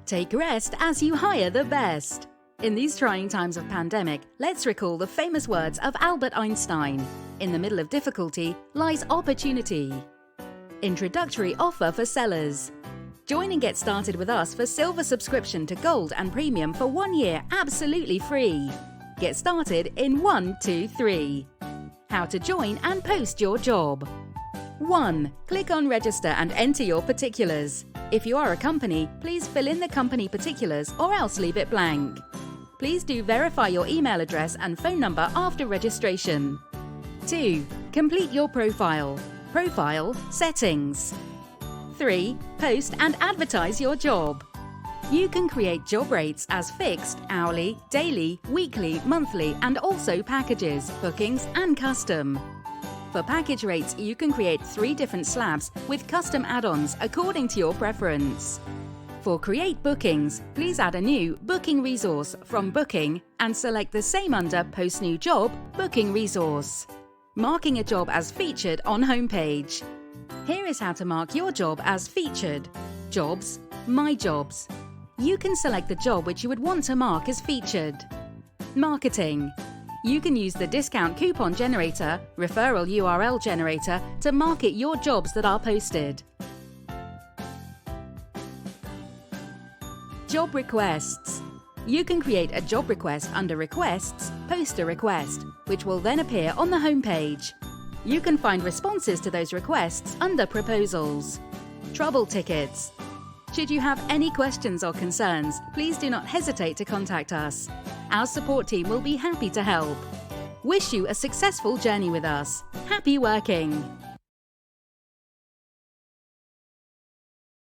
Take rest as you hire the best. In these trying times of pandemic, let's recall the famous words of Albert Einstein. In the middle of difficulty lies opportunity. Introductory offer for sellers. Join and get started with us for silver subscription to Gold and Premium for 1 year absolutely free. Get started in 1, 2, 3. How to join and post your job. 1. Click on Register and enter your particulars. If you are a company, please fill in the company particulars or else leave it blank. Please do verify your email address and phone number after registration. 2. Complete your profile. Profile settings. 3. Post and advertise your job. You can create job rates as fixed, hourly, daily, weekly, monthly, and also packages, bookings, and custom. For package rates, you can create 3 different slabs with custom add-ons according to your preference. For create bookings, please add a new booking resource from Booking and select the same under Post New Job, Booking Resource. Marking a job as featured on homepage. Here is how to mark your job as featured. Jobs, My Jobs. You can select the job which you would want to mark as featured. Marketing. You can use the discount coupon generator, referral URL generator to market your jobs that are posted. Job requests. You can create a job request under Requests, post a request, which will then appear on the homepage. You can find responses to those requests under Proposals. Trouble tickets. Should you have any questions or concerns, please do not hesitate to contact us. Our support team will be happy to help. Wish you a successful journey with us. Happy working!